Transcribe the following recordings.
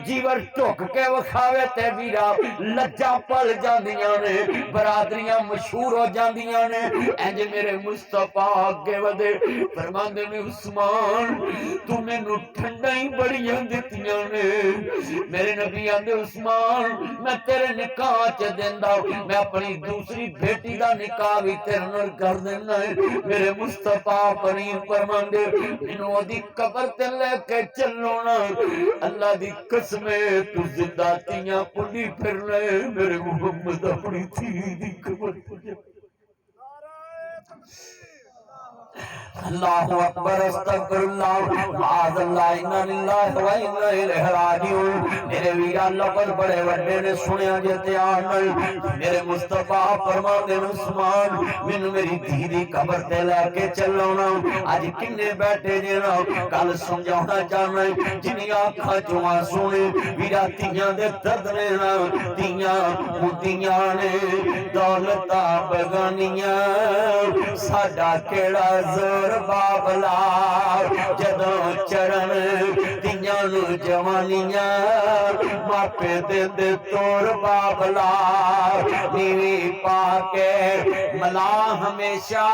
जीवर टुक के विखावे ते वीरा लज्जा पल जांदियां ने, बरादरियां मशहूर हो जांदियां ने। इंज मेरे मुस्तफा अगे वधे फरमांदे ने उस्मान तू मैनू ठंडा ही बड़ियां दित्तियां ने। मेरे नबी आंदे उस्मान मैं तेरे निकाह च देंदा, मैं अपनी दूसरी बेटी दा निकाह भी तेरे नाल कर देना है। मेरे मुस्तफा करीम फरमांदे मैनू ओदी कब्र ते लेके चलो ना, अल्लाह दी कसम तू जिंदा तियां पुली फिरना है। मेरे मुहम्मद अपनी थी दी कब्र ते अल्लाहु अकबर अस्तगफिरुल्लाह माअज़ल्लाह इन्ना लिल्लाहि व इन्ना इलैहि राजिऊन। मेरे वीरा लफ्ज़ बड़े वड्डे ने सुनिया जे ध्यान नाल। मेरे मुस्तफा फरमांदे ने उस्मान मैनू मेरी धी दी कब्र ते लेके चलो ना। अज किन्ने बैठे जे ना गल समझाउणा चाहना जिन्नियां अखां चों आंसू ने वीरा तियां दे दर्द ने ना। तियां मुंदियां ने दौलतां बगानियां साडा केड़ा जोर बाबला जदों चरण तियां नू जवानियां मापे दे तोर बाबला। नीवी पाके मला हमेशा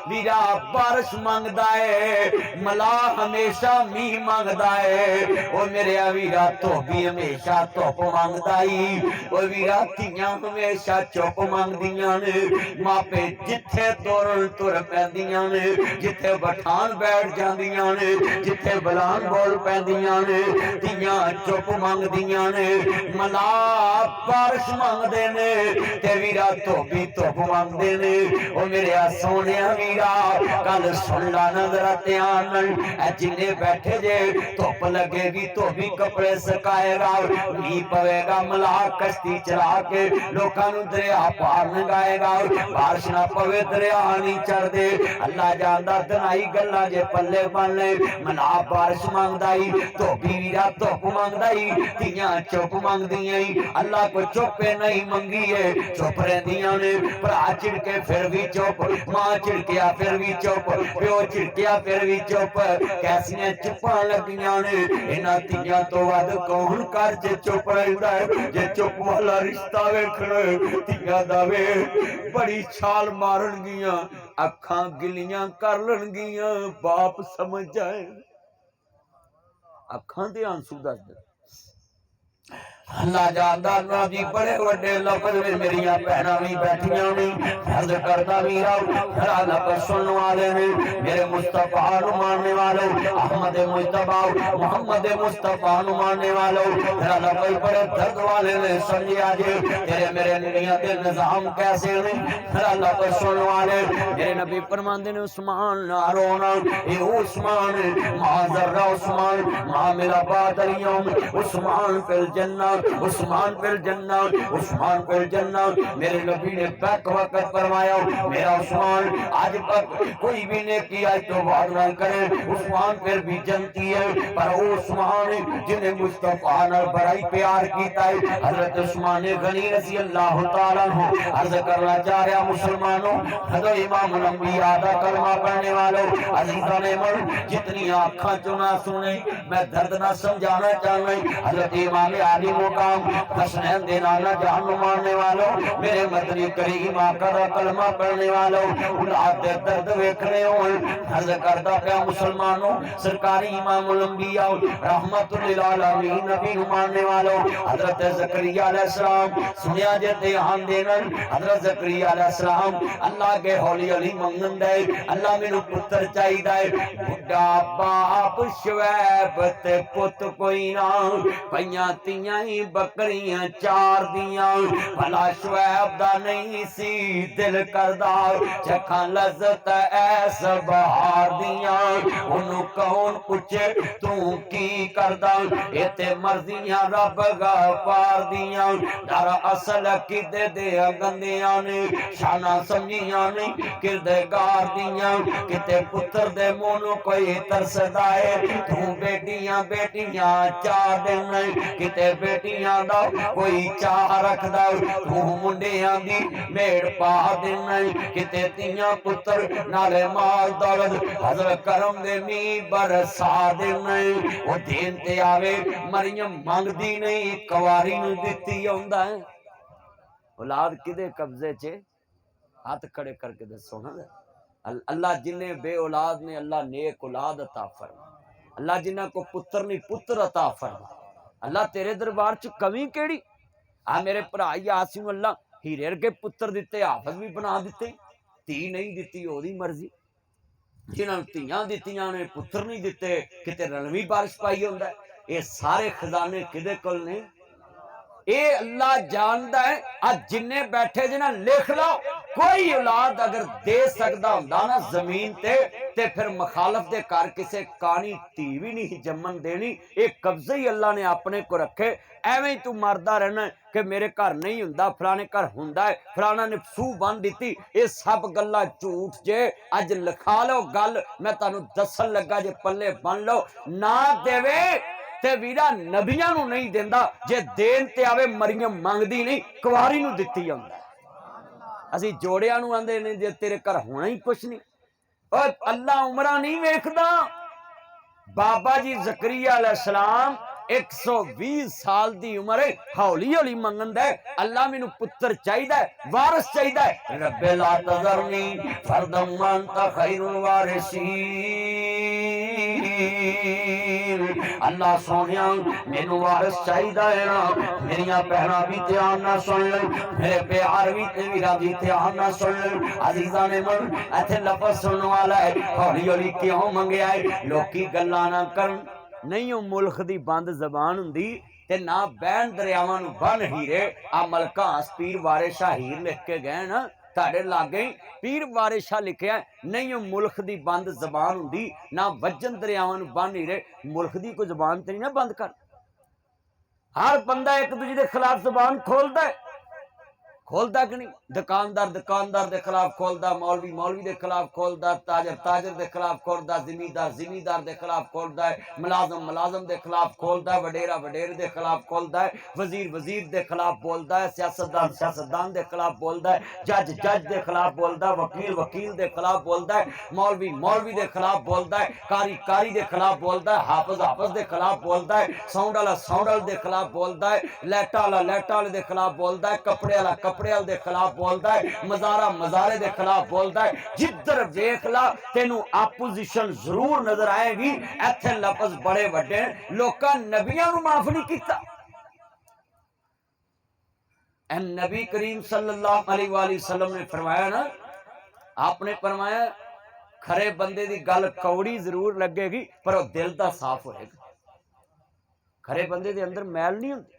वीरा बारिश मंगदा है, मला हमेशा मीह मंगदा है। ओ मेरे वीरा धोबी हमेशा धुप मंगदा ही, ओ वीरा तियां हमेशा चुप मंगदियां ने। मापे जिथे तुरन तुर पैंदियां ने, जिथे बठान बैठ जांदियां ने, जिथे बलान बोल पैंदियां ने तियां चुप मंगदियां ने। मला बारिश मंगदे ने ते वीरा धोबी धुप मंगदे ने। ओ मेरे सोने वीरा गल सुन ला नजर ध्यान नाल। जिन्ने बैठे जे धुप लगेगी धोबी कपड़े सुकाएगा, मीह पवेगा मला कश्ती चला के लोकां नू दरिया पार लगाएगा। बारिश ना पवे दरिया नहीं चढ़दे, अल्लाह जानदा दनाई गल्लां जे पल्ले बन ले। मला बारिश मंगदा ही धोबी वीरा धुप मंगदा ही, तियां चुप मंगदियां ही। अल्लाह को चुपे नहीं मंगी है चुप रहिंदियां ने। भरा चिड़के फिर भी चुप, मां चिड़किया फिर भी चुप, प्यो चिड़किया फिर भी चुप। कैसियां चुप्पां लगियां ने। इन्हां तियां तो वध कौन घर च चुप रहिंदा है। जे चुप वाला रिश्ता वेखना तियां दा वे बड़ी छाल मारनगियां, अखां गिलियां कर लणगियां। बाप समझ जाए अखां दे आंसू दस दे। अल्लाह जानदा नबी बड़े वड्डे लफ्ज़ में मेरियां भैणां भी बैठियां ने। अर्ज करदा वीरा खरा लफ्ज़ सुनने वाले ने मेरे मुस्तफा नू मानने वालों, अहमद मुस्तफा मोहम्मद मुस्तफा नू मानने वालों। खरा लफ्ज़ बड़े दर्द वाले ने समझिया जे तेरे मेरे दुनिया के निजाम कैसे ने। खरा लफ्ज़ सुनने वाले मेरे नबी फरमांदे ने उस्मान ना रोना, ए उस्मान माज़र्रा उस्मान मा मेरा बादल यौम उस्मान फिल जन्ना उस्मान फिल जन्ना उस्मान फिल जन्ना। मेरे नबी ने बैक वक्त फरमाया मेरा उस्मान आज तक कोई भी ने किया तो बात ना करे, उस्मान फिर भी जनती है। पर वो उस्मान जिन्हें मुस्तफा नाल बड़ा ही प्यार कीता है। हजरत उस्मान गनी रज़ी अल्लाह तआला अन्हु अर्ज करना चाह रहा मुसलमानों, हजरत इमाम अंबिया दा कलमा पढ़ने वालों अजीज़ान मन जितनी आँखां चों ना सुने मैं दर्द ना समझाना चाहना। हजरत इमाम आली मुकाम हसनैन दे नाना जान मानने वालों मेरे मदनी करीम आकर कलमा पढ़ने वालों औलाद दे दर्द वेखने होए। अर्ज करदा पिया मुसलमानों सरकारी इमाम अंबिया रहमतुल लिल आलमीन नबी मानने वालों हजरत ज़करिया अलैहिस्सलाम सुनिया जे ध्यान देना। हजरत ज़करिया अलैहिस्सलाम अल्लाह के हौली अली मंगन दे अल्लाह मेनू पुत्र चाहिदा है। बुढ़ा बाप शुएब ते पुत कोई ना, पईयां तियां ही बकरियां चार दियां। भला शुएब दा नहीं सी दिल करदा चखां लज़्ज़त ऐस बहार दियां। ओनू कौन पूछे तू की करदा, इत्ते मर्जियां रब गफ्फार दियां। दर असल किदे दे गंदियां ने शाना समझियां नहीं किरदेगार दियां। किते पुत्र दे मुंह नू कोई कोई तरसदा है तू बेटियां बेटियां चाह देना किते बेटियां दा कोई चाह रखदा तू मुंडियां दी मेड़ पा देना किते तियां पुत्र नाले माल दौलत हजरत करम दे मी बरसा देना ओ देन ते आवे मरियम मंगदी नहीं कुवारी नूं दित्ती आउंदा है औलाद किदे कब्जे च हाथ खड़े करके दसो ना अल्लाह जिन्हें बे औलाद ने अल्लाह नेक औलाद अता फरमा अल्लाह जिन्हां को पुत्र नहीं पुत्र अता फरमा अल्लाह तेरे दरबार च कमी केड़ी आ मेरे भरा यासीम अल्लाह हीरे वर्गे पुत्र दिते हाफज भी बना दिते धी नहीं दिती ओदी मर्जी जिन्हां नूं धीआं दित्तियां ने पुत्र नहीं दिते किते रलवी बारिश पाई हुंदा ये सारे खजाने किदे कोल ने ये अल्लाह जानदा है आज जिन्ने बैठे जिन्हें लिख लो कोई औलाद अगर दे सकदा हुंदा ना जमीन ते फिर मुखालफ दे घर किसे कानी धी भी नहीं जम्मन देनी ये कब्जे ही अल्लाह ने अपने को रखे एवें ही तू मरदा रहना कि मेरे घर नहीं हुंदा फलाने घर हुंदा है फलाना ने सूह बन दी ये सब गल्लां झूठ जे अज लिखा लो गल मैं तुहानू दसन लगा जे पल्ले बन लो ना देवे ते वीरा नबियां नूं नहीं देंदा जे देन ते आवे मरियम मंगदी नहीं कुवारी नूं दित्ती आउंदा असी जोड़ियां नूं आंदे ने जे तेरे घर होना ही कुछ नहीं और अल्लाह उमरा नहीं वेखदा बाबा जी जकरिया अलैहिस्सलाम 120 साल दी उम्र है हौली हौली मंगदा है अल्लाह मैनू पुत्र चाहिदा है वारिस चाहिदा है रब्बे ला तज़रनी फरदम अंत खैरुल वारिसीन अल्लाह सोनिया मैनू वारिस चाहिदा है ना मेरिया भैणां भी ध्यान ना सुन ले मेरे प्यार भी ते वीरा भी ध्यान ना सुन ले अजीजा ने मन इत्थे लफ्ज़ सुनने वाला है हौली हौली क्यों मंगया है लोकी गल्लां ना करन नहीं वो मुल्क दी बंद जबान हुंदी ते ना बैन दरियावां नूं बन हीरे आ मलका पीर वारे शाह हीर लिख के गए ना ताड़े लागे पीर वारे शाह लिखिया नहीं वो मुल्क दी बंद जबान हुंदी ना वजन दरियावां नूं बन हीरे मुल्क दी कोई जबान ते नहीं ना बंद कर हर बंदा एक दूजे दे खिलाफ जबान खोलदा है खोलदा कि नहीं दुकानदार दुकानदार दे खिलाफ खोलदा मौलवी मौलवी दे खिलाफ खोलदा ताजर ताजर दे खिलाफ खोलदा जिमीदार जिमीदार दे खिलाफ खोलदा है मुलाजम मुलाजम दे खिलाफ खोलदा है वडेरा वडेरे दे खिलाफ खोलदा है वजीर वजीर दे खिलाफ बोलदा है सियासतदान सियासतदान दे खिलाफ बोलदा है जज जज दे खिलाफ बोलदा है वकील वकील दे खिलाफ बोलदा है मौलवी मौलवी दे खिलाफ बोलदा है कारी कारी दे खिलाफ बोलदा है हाफिज हाफिज दे खिलाफ बोलदा है साउंड वाला साउंड वाले दे खिलाफ बोलदा है लाइट वाला लाइट वाले दे खिलाफ बोलदा है कपड़े वाला कपड़े दे खिलाफ बोलदा है मजारा मजारे दे खिलाफ बोलदा है जिधर वेख ला तेनू अपोजिशन जरूर नजर आएगी इत्थे लफ्ज बड़े वड्डे लोकां नबियां नू माफ नहीं कीता नबी करीम सल्लल्लाहु अलैहि वसल्लम ने फरमाया ना आपने फरमाया खरे बंदे दी गल कौड़ी जरूर लगेगी पर वो दिल दा साफ होएगा खरे बंदे दे अंदर मैल नहीं हुंदी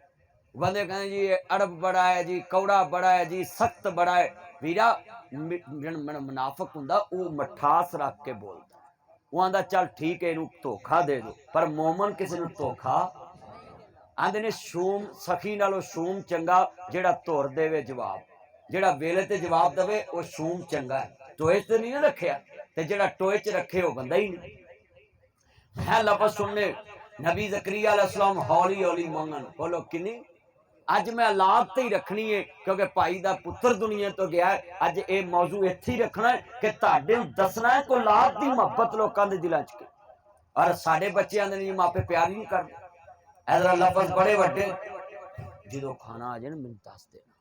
बंदे कहते जी अड़ब बड़ा है जी कौड़ा बड़ा है जी सख्त बड़ा है वीरा मुनाफिक हुंदा वो मठास रख के बोलदा वो आंदा चल ठीक है इनू धोखा दे दो पर मोमन किसी नू धोखा आंदे ने शूम सखी नालों शूम चंगा जेड़ा तुर देवे जवाब जेड़ा वेले ते जवाब देवे वो शूम चंगा है टोए ते नहीं रखिया ते जेड़ा टोए च रखे वो बंदा ही नहीं है लफ्ज़ सुनने नबी ज़करिया अलैहिस्सलाम हौली हौली मंगन बोलो किन्नी अज मैं औलाद ते ही रखनी है क्योंकि भाई दा पुत्र दुनिया तो गया है अज ये मौजू इत्थे ही रखना है कि तुहाडे दसना है कि औलाद दी मोहब्बत लोकां दे दिलां च और साडे बच्चेआं दे नहीं मापे प्यार ही नहीं करदे इधर लफ्ज़ बड़े वड्डे जो खाना आ जाए ना मैनूं दस देना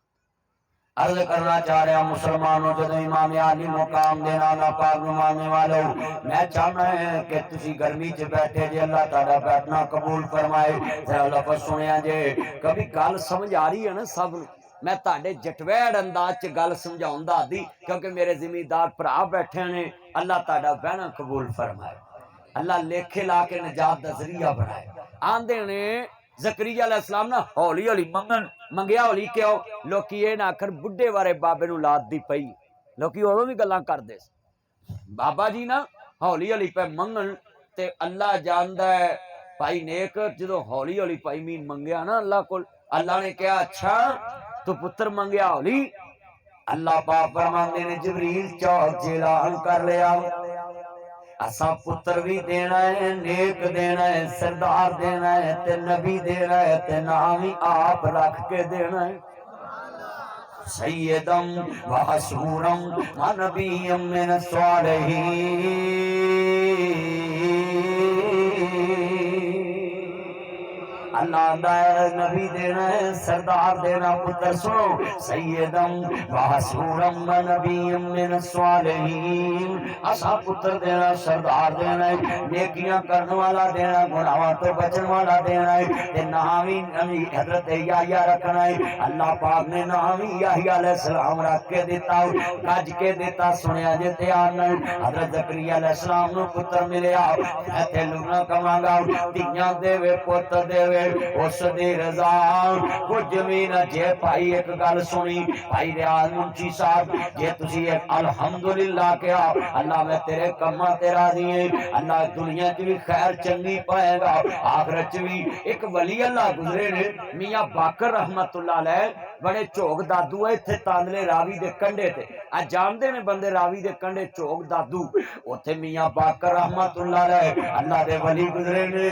अर्ज करना चाह रहा मुसलमानों जो इमाम आली मुकाम देना ना पाक मानने वालों मैं चाहना है कि तुसी गर्मी च बैठे जे अल्लाह ताला बैठना कबूल फरमाए जरा लफ्ज़ सुनिया जे कभी गल समझ आ रही है ना सब मैं ताडे जटवैड़ अंदाज च गल समझाउंदा दी क्योंकि मेरे जिमीदार भरा बैठे ने अल्लाह ताड़ा बहना कबूल फरमाए अल्लाह लेखे ला के नजात दा जरिया बनाए आंदे ने ज़करिया अलैहिस्सलाम ना हौली हौली मंगन मंगया हौली क्यों लोकी ये ना आखर बुढ़े बारे बाबे नूं लाद दी पई लोकी उदों भी गल्लां करदे बाबा जी ना हौली हौली पे मंगन ते अल्लाह जानदा है भाई नेक जो हौली हौली भाई मीन मंगया ना अल्लाह को अल्लाह ने कहा अच्छा तू पुत्र मंगया हौली अल्लाह पाक फरमांदे ने जिब्रील चौक च ऐलान कर लिया असा पुत्र भी देना है, नेक देना है, सरदार देना है, ते नबी देना है, ते नाम ही आप रख के देना है। सैयदम व हसूरम व नबिय्यम मिन स्वालिहीन। अल्लाह दा नबी देना है, सरदार देना, पुत्र सुनो, सैयदम व हसूरम व नबिय्यम मिन स्वालिहीन। असा पुत्र देना, सरदार देना है, नेकियां करने वाला देना, गुनाहों तो बचने वाला देना है, ते नाम ही हजरत याह्या रखना है। अल्लाह पाक ने नाम ही याह्या अलैहिस्सलाम रख के दिता, गज के दिता। सुनिया जे ध्यान नाल, हजरत ज़करिया अलैहिस्सलाम नूं पुत्र मिलिया, मैं तेनू ना कहांगा धीआं देवे पुत देवे उस दी रज़ा कुछ भी ना। जे भाई एक गल सुनी, भाई रियाज मुंशी साहब, जे तुसी एक अलहमदुलिल्लाह कहा, अल्लाह मैं तेरे कम्मा ते राज़ी है। अल्लाह दुनिया च भी खैर चंगी पाएगा, आखिरत च भी। एक वली अल्लाह गुजरे ने, मियां बाकर रहमतुल्लाह अलैह, बड़े झोग दादू है इत्थे तांदले रावी दे कंढे ते। आ जानदे ने बंदे रावी दे कंढे झोग दादू, उत्थे मियां बाकर रहमतुल्लाह अलैह अल्लाह दे वली गुजरे ने।